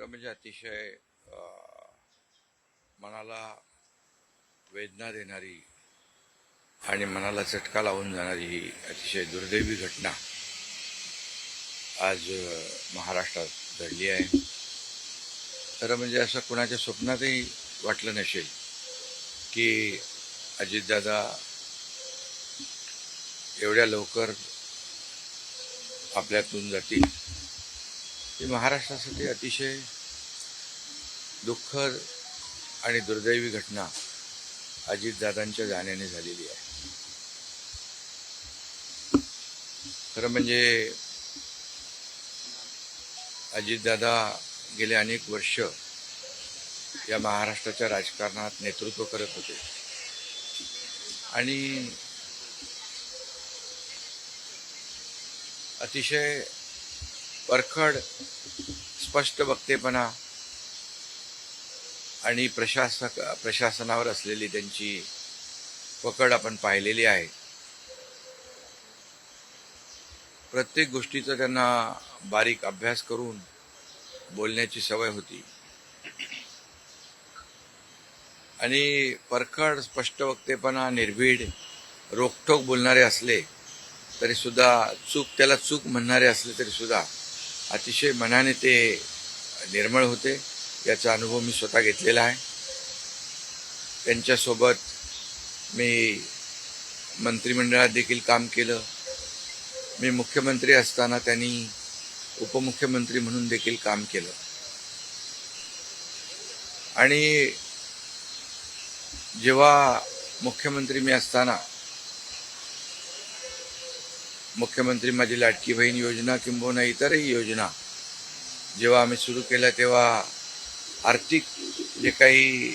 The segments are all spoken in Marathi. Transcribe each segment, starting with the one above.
खरं म्हणजे अतिशय मनाला वेदना देणारी आणि मनाला चटका लावून जाणारी ही अतिशय दुर्दैवी घटना आज महाराष्ट्रात घडली आहे. खरं म्हणजे असं कुणाच्या स्वप्नातही वाटलं नसेल की अजितदादा एवढ्या लवकर आपल्यातून जातील. ही महाराष्ट्रासाठी अतिशय दुःखद आणि दुर्दैवी घटना अजितदादांच्या जाण्याने झालेली आहे. खरं म्हणजे अजितदादा गेले अनेक वर्ष या महाराष्ट्राच्या राजकारणात नेतृत्व करत होते आणि अतिशय परखड स्पष्ट वक्तेपणा आणि प्रशासनावर असलेली त्यांची पकड आपण पाहिलेली आहे. प्रत्येक गोष्टीचा त्यांना बारीक अभ्यास करून बोलण्याची सवय होती आणि परखड स्पष्ट वक्तेपणा, निर्भीड, रोखठोक बोलणारे असले तरी सुद्धा, त्याला चूक म्हणणारे असले तरी सुद्धा अतिशय मनाने ते निर्मळ होते. याचा अनुभव मी स्वतः घेतलेला आहे. त्यांच्यासोबत मी मंत्रिमंडळात देखील काम केलं. मी मुख्यमंत्री असताना त्यांनी उपमुख्यमंत्री म्हणून देखील काम केलं आणि जेव्हा मुख्यमंत्री मी असताना मुख्यमंत्री माझी लाडकी बहीण योजना किंबहुना इतरही योजना जेव्हा आम्ही सुरू केल्या तेव्हा आर्थिक जे काही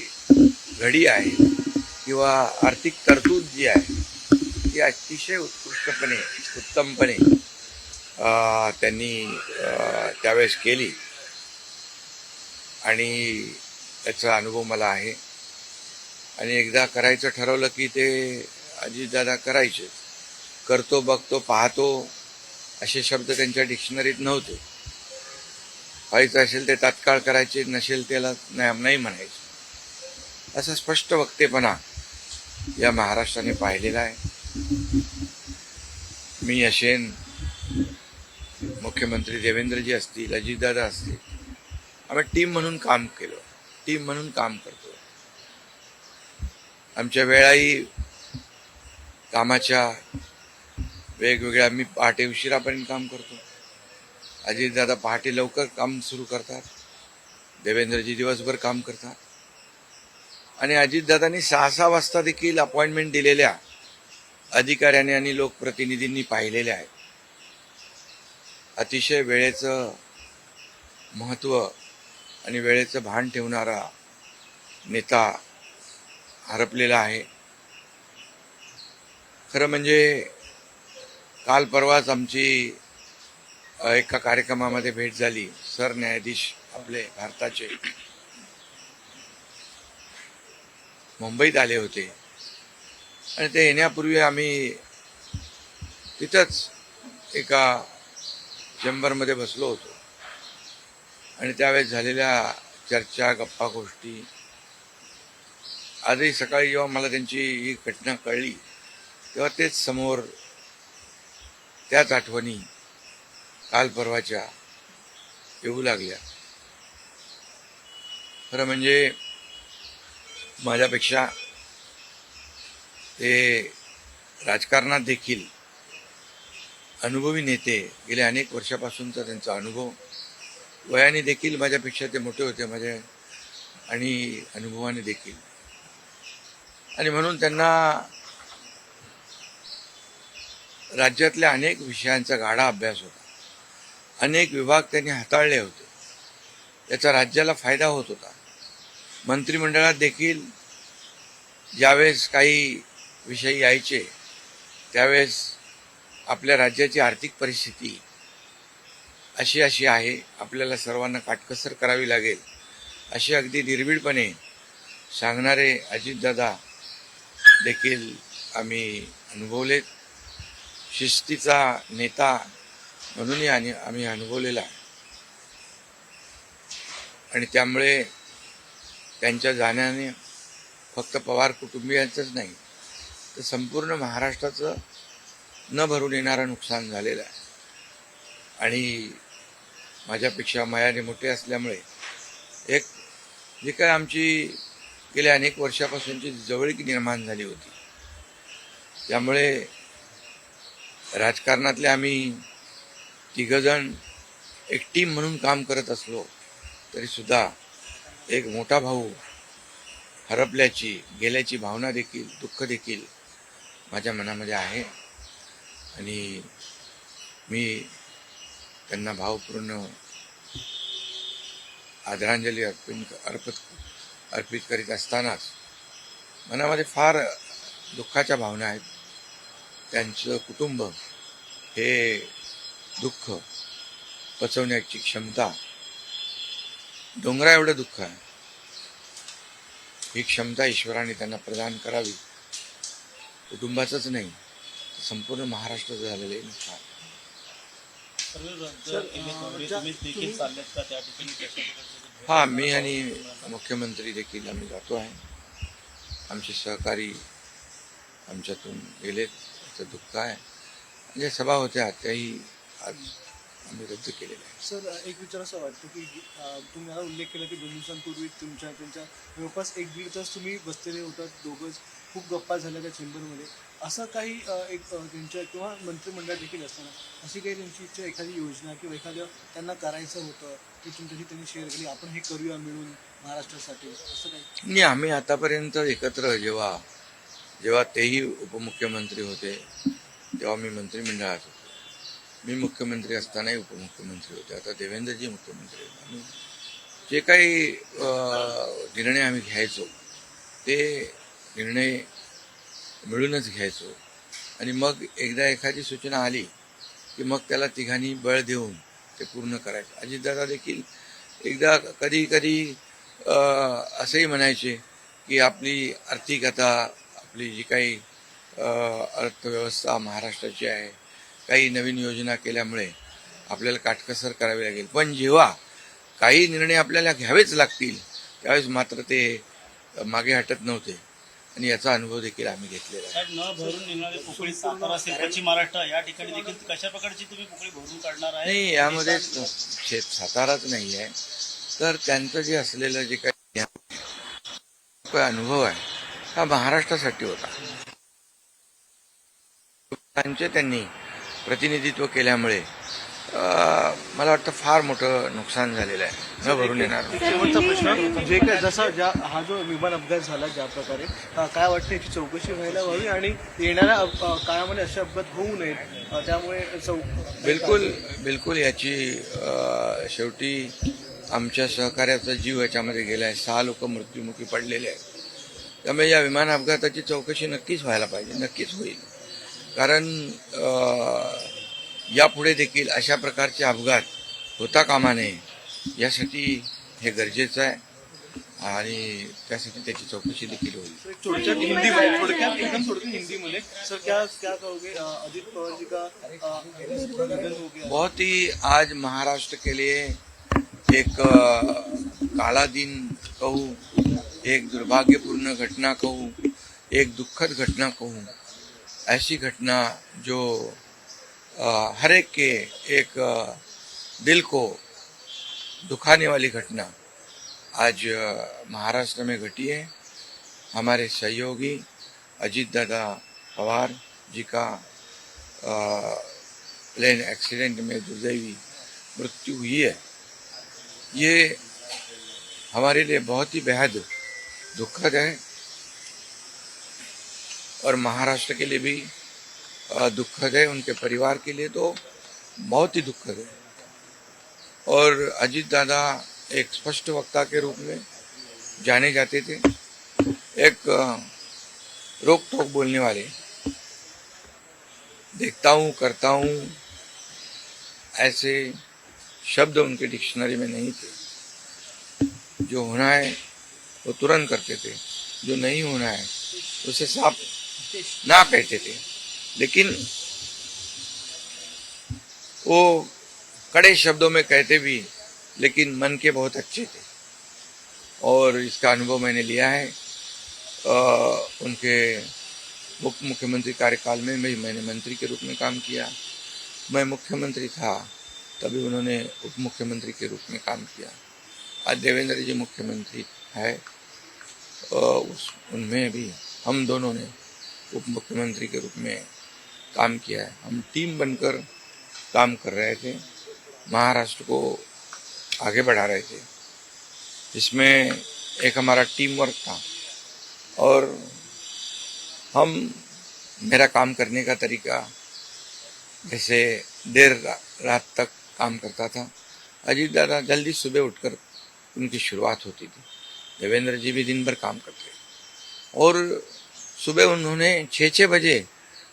घडी आहे किंवा आर्थिक तरतूद जी आहे ती अतिशय उत्तमपणे त्यांनी त्यावेळेस केली आणि त्याचा अनुभव मला आहे. आणि एकदा करायचं ठरवलं की ते अजितदादा करायचे. करतो, बघतो, पाहतो असे शब्द त्यांच्या डिक्शनरीत नव्हते. व्हायचं असेल ते तात्काळ करायचे, नसेल त्याला नाही म्हणायचे. असा स्पष्ट वक्तेपणा या महाराष्ट्राने पाहिलेला आहे. मी असेन, मुख्यमंत्री देवेंद्रजी असतील, अजितदादा असतील, आम्ही टीम म्हणून काम केलं, टीम म्हणून काम करतो. आमच्या वेळाही कामाच्या वेगवेगळ्या, आम्ही पहाटे उशिरापर्यंत काम करतो. अजितदादा पहाटे लवकर काम सुरू करतात, देवेंद्रजी दिवसभर काम करतात. आणि अजितदादांनी 6-6 वाजता देखील अपॉइंटमेंट दिलेल्या अधिकाऱ्यांनी आणि लोकप्रतिनिधींनी पाहिलेल्या आहेत. अतिशय वेळेचं महत्त्व आणि वेळेचं भान ठेवणारा नेता हरपलेला आहे. खरं म्हणजे काल परवाच आमची एका कार्यक्रमामध्ये भेट झाली. सरन्यायाधीश आपले भारताचे मुंबईत आले होते आणि ते येण्यापूर्वी आम्ही तिथंच एका चेंबरमध्ये बसलो होतो आणि त्यावेळेस झालेल्या चर्चा, गप्पा गोष्टी, आजही सकाळी जेव्हा मला त्यांची ही घटना कळली तेव्हा तेच समोर त्याच आठवणी काल परवाच्या येऊ लागल्या. खरं म्हणजे माझ्यापेक्षा ते राजकारणात देखील अनुभवी नेते, गेल्या अनेक वर्षापासूनचा त्यांचा अनुभव, वयाने देखील माझ्यापेक्षा ते मोठे होते माझ्या आणि अनुभवाने देखील. आणि म्हणून त्यांना राज्यातल्या अनेक विषयांचा गाढा अभ्यास होता. अनेक विभाग त्यांनी हाताळले होते. याचा राज्याला फायदा होत होता. मंत्रिमंडळात देखील ज्यावेळेस काही विषय यायचे त्यावेळेस आपल्या राज्याची आर्थिक परिस्थिती अशी आहे, आपल्याला सर्वांना काटकसर करावी लागेल, असे अगदी निर्भीडपणे सांगणारे अजितदादा देखील आम्ही अनुभवलेत. शिस्तीचा नेता म्हणूनही आम्ही अनुभवलेला आहे. आणि त्यामुळे त्यांच्या जाण्याने फक्त पवार कुटुंबियांचंच नाही तर संपूर्ण महाराष्ट्राचं न भरून येणारं नुकसान झालेलं आहे. आणि माझ्यापेक्षा वयाने मोठे असल्यामुळे एक जी काय आमची गेल्या अनेक वर्षापासूनची जवळीक निर्माण झाली होती, त्यामुळे राजकारणातले आम्ही तिघजण एक टीम म्हणून काम करत असलो तरीसुद्धा एक मोठा भाऊ हरपल्याची गेल्याची भावना देखील दुःख देखील माझ्या मनामध्ये आहे. आणि मी त्यांना भावपूर्ण आदरांजली अर्पित करीत असतानाच मनामध्ये फार दुःखाच्या भावना आहेत. त्यांचं कुटुंब हे दुःख पचवण्याची क्षमता डोंगरा एवढं दुःख आहे, ही क्षमता ईश्वराने त्यांना प्रदान करावी. कुटुंबाचंच नाही संपूर्ण महाराष्ट्राचं झालेलं आहे नुकसान. हा, मी आणि मुख्यमंत्री देखील आम्ही जातो आहे. आमचे सहकारी आमच्यातून गेलेत, त्याचं दुःख आहे. म्हणजे सभा होत्या त्याही आज आम्ही रद्द केलेल्या आहे. सर, एक विचार असं वाटतं की तुम्ही हा उल्लेख केला की 2 दिवसांपूर्वी त्यांच्या जवळपास 1-1.5 तास तुम्ही बसलेले होतात दोघंच, खूप गप्पा झाल्या त्या चेंबरमध्ये. असं काही एक त्यांच्या किंवा मंत्रिमंडळात देखील असताना अशी काही त्यांची इच्छा, एखादी योजना किंवा एखादं त्यांना करायचं होतं की तुमच्याशी त्यांनी शेअर केली, आपण हे करूया मिळून महाराष्ट्रासाठी, असं काही? नाही, आम्ही आतापर्यंत एकत्र जेव्हा तेही उपमुख्यमंत्री होते तेव्हा मी मंत्रिमंडळात होतो. मी मुख्यमंत्री असतानाही उपमुख्यमंत्री होते. आता देवेंद्रजी मुख्यमंत्री होते. आणि जे काही निर्णय आम्ही घ्यायचो ते निर्णय मिळूनच घ्यायचो. आणि मग एकदा एखादी सूचना आली की मग त्याला तिघांनी बळ देऊन ते पूर्ण करायचं. अजितदादा देखील एकदा कधी असंही म्हणायचे की आपली आर्थिकता, आपली जी काही अर्थव्यवस्था महाराष्ट्राची आहे, काही नवीन योजना केल्यामुळे आपल्याला काटकसर करावी लागेल, पण जेव्हा काही निर्णय आपल्याला घ्यावेच लागतील त्यावेळेस मात्र ते मागे हटत नव्हते. आणि याचा अनुभव देखील आम्ही घेतलेला आहे. न भरून निघणारे पोकळी सातारा असेल, पश्चिम महाराष्ट्र या ठिकाणी देखील कशा प्रकारची तुम्ही पोकळी भरून काढणार आहे? नाही, यामध्ये साताराच नाही आहे तर त्यांचं जे असलेलं जे काही अनुभव आहे हा महाराष्ट्रासाठी होता. त्यांनी प्रतिनिधित्व केल्यामुळे मला वाटतं फार मोठं नुकसान झालेलं आहे, न भरून येणार. शेवटचा प्रश्न, जे काय जसा हा जो विमान अपघात झाला ज्या प्रकारे, काय वाटतं याची चौकशी व्हायला हवी आणि येणाऱ्या काळामध्ये असे अपघात होऊ नयेत, त्यामुळे बिलकुल याची शेवटी आमच्या सहकार्याचा जीव याच्यामध्ये गेला आहे. 6 लोक मृत्युमुखी पडलेले आहेत. त्यामुळे या विमान अपघाताची चौकशी नक्कीच व्हायला पाहिजे, नक्कीच होईल. कारण यापुढे देखील अशा प्रकारचे अपघात होता कामा नये यासाठी हे गरजेचं आहे आणि त्यासाठी त्याची चौकशी देखील होईल. थोडक्यात हिंदीमध्ये सर, क्या कहोगे? अजित पवार जी का निधन हो गया, बहुत ही आज महाराष्ट्र के लिए एक काला दिन कहूँ, एक दुर्भाग्यपूर्ण घटना कहूँ, एक दुखद घटना कहूँ, ऐसी घटना जो हर एक के एक दिल को दुखाने वाली घटना आज महाराष्ट्र में घटी है. हमारे सहयोगी अजीत दादा पवार जी का प्लेन एक्सीडेंट में दुर्दैवी मृत्यु हुई है. ये हमारे लिए बहुत ही बेहद दुखद है और महाराष्ट्र के लिए भी दुखद है, उनके परिवार के लिए तो बहुत ही दुखद है. और अजीत दादा एक स्पष्ट वक्ता के रूप में जाने जाते थे, एक रोक टोक बोलने वाले. देखता हूँ, करता हूँ, ऐसे शब्द उनके डिक्शनरी में नहीं थे. जो होना है वो तुरंत करते थे, जो नहीं होना है उसे साफ ना कहते थे. लेकिन वो कड़े शब्दों में कहते भी, लेकिन मन के बहुत अच्छे थे. और इसका अनुभव मैंने लिया है। उनके उप मुख्यमंत्री कार्यकाल में मैंने मंत्री के रूप में काम किया। मैं मुख्यमंत्री था तभी उन्होंने उप मुख्यमंत्री के रूप में काम किया। आज देवेंद्र जी मुख्यमंत्री है, उनमें भी हम दोनों ने उप मुख्यमंत्री के रूप में काम किया है। हम टीम बनकर काम कर रहे थे, महाराष्ट्र को आगे बढ़ा रहे थे। इसमें एक हमारा टीम वर्क था और मेरा काम करने का तरीका जैसे देर रात तक काम करता था। अजीत दादा जल्दी सुबह उठकर उनकी शुरुआत होती थी। देवेंद्र जी भी दिन भर काम करते और सुबह उन्होंने 6 बजे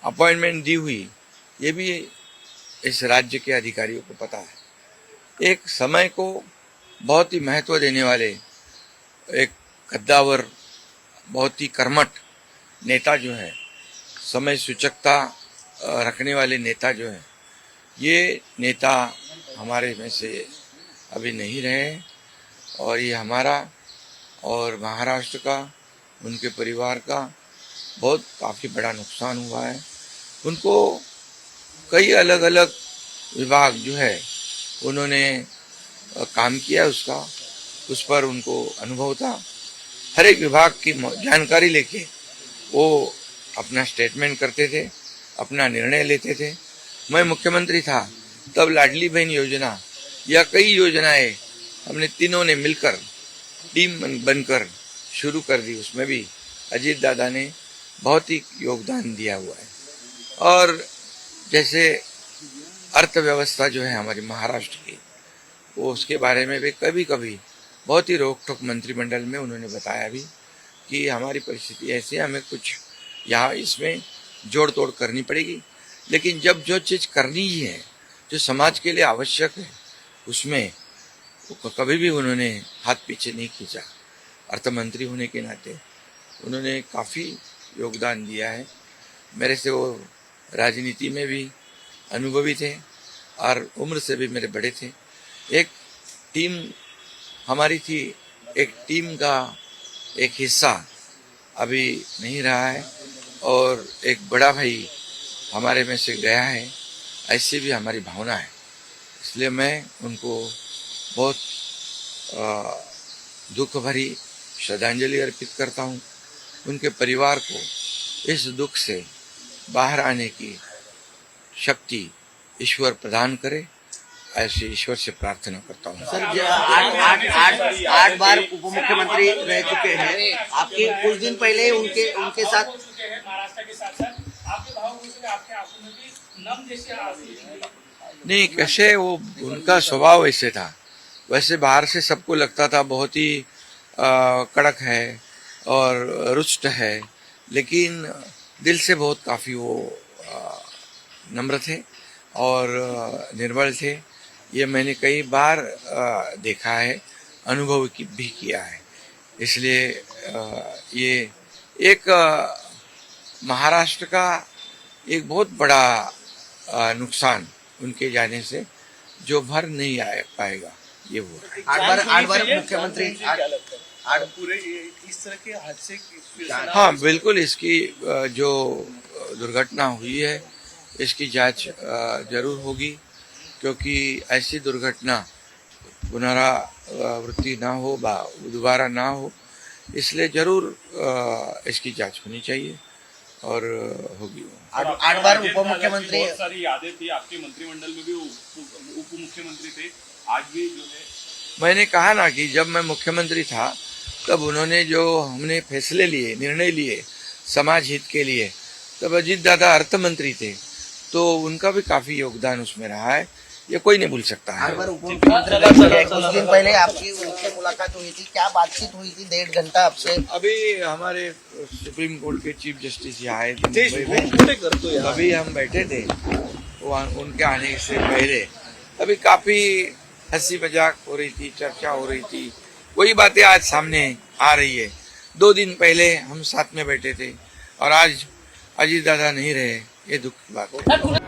अपॉइंटमेंट दी हुई, ये भी इस राज्य के अधिकारियों को पता है। एक समय को बहुत ही महत्व देने वाले, एक कद्दावर, बहुत ही कर्मठ नेता जो है, समय सूचकता रखने वाले नेता जो है, ये नेता हमारे में से अभी नहीं रहे और ये हमारा और महाराष्ट्र का, उनके परिवार का बहुत काफ़ी बड़ा नुकसान हुआ है। उनको कई अलग अलग विभाग जो है उन्होंने काम किया, उस पर उनको अनुभव था। हर एक विभाग की जानकारी लेके वो अपना स्टेटमेंट करते थे, अपना निर्णय लेते थे। मैं मुख्यमंत्री था तब लाडली बहन योजना या कई योजनाएं हमने तीनों ने मिलकर टीम बनकर शुरू कर दी। उसमें भी अजीत दादा ने बहुत ही योगदान दिया हुआ है। और जैसे अर्थव्यवस्था जो है हमारी महाराष्ट्र की, वो उसके बारे में भी कभी कभी बहुत ही रोक टोक मंत्रिमंडल में उन्होंने बताया भी कि हमारी परिस्थिति ऐसी है, हमें कुछ यहाँ इसमें जोड़ तोड़ करनी पड़ेगी। लेकिन जब जो चीज़ करनी ही है, जो समाज के लिए आवश्यक है, उसमें कभी भी उन्होंने हाथ पीछे नहीं खींचा। अर्थमंत्री होने के नाते उन्होंने काफ़ी योगदान दिया है। मेरे से वो राजनीति में भी अनुभवी थे और उम्र से भी मेरे बड़े थे। एक टीम हमारी थी, एक टीम का एक हिस्सा अभी नहीं रहा है और एक बड़ा भाई हमारे में से गया है, ऐसी भी हमारी भावना है। इसलिए मैं उनको बहुत दुख भरी श्रद्धांजलि अर्पित करता हूँ। उनके परिवार को इस दुख से बाहर आने की शक्ति ईश्वर प्रदान करे, ऐसे ईश्वर से प्रार्थना करता हूँ। सर, आठ बार उप मुख्यमंत्री रह चुके हैं। आपके कुछ दिन पहले उनके साथ महाराष्ट्र के साथ आपके भावों से आपके आंखों में भी नम जैसे आंसू नहीं, कैसे वो उनका स्वभाव ऐसे था। वैसे बाहर से सबको लगता था बहुत ही कड़क है और रुष्ट है, लेकिन दिल से बहुत काफ़ी वो नम्र थे और निर्मल थे। ये मैंने कई बार देखा है, अनुभव भी किया है। इसलिए ये एक महाराष्ट्र का एक बहुत बड़ा नुकसान उनके जाने से जो भर नहीं आ पाएगा, ये वो है। आठ बार मुख्यमंत्री पूरे इस तरह के हादसे हाँ, बिल्कुल। इसकी जो दुर्घटना हुई है, इसकी जांच जरूर होगी, क्योंकि ऐसी दुर्घटना पुनरावृत्ति ना हो, दोबारा ना हो, इसलिए जरूर इसकी जांच होनी चाहिए और होगी। आठ बार उप मुख्यमंत्री, बहुत सारी यादें थी आपके मंत्रिमंडल में भी, उप मुख्यमंत्री थे, आज भी जो है। मैंने कहा ना कि जब मैं मुख्यमंत्री था तब उन्होंने जो हमने फैसले लिए, निर्णय लिए समाज हित के लिए, तब अजीत दादा अर्थ मंत्री थे, तो उनका भी काफी योगदान उसमें रहा है, ये कोई नहीं भूल सकता है। 8 बार उप मुख्यमंत्री रह चुके हैं। कुछ दिन पहले आपकी उनसे मुलाकात हुई थी, क्या बातचीत हुई थी? 1.5 घंटा आपसे। अभी हमारे सुप्रीम कोर्ट के चीफ जस्टिस यहाँ आए थे मुंबई में, अभी हम बैठे थे उनके आने से पहले। अभी काफी हंसी मजाक हो रही थी, चर्चा हो रही थी, वही बातें आज सामने आ रही है। 2 दिन पहले हम साथ में बैठे थे और आज अजीत दादा नहीं रहे, ये दुख की बात है।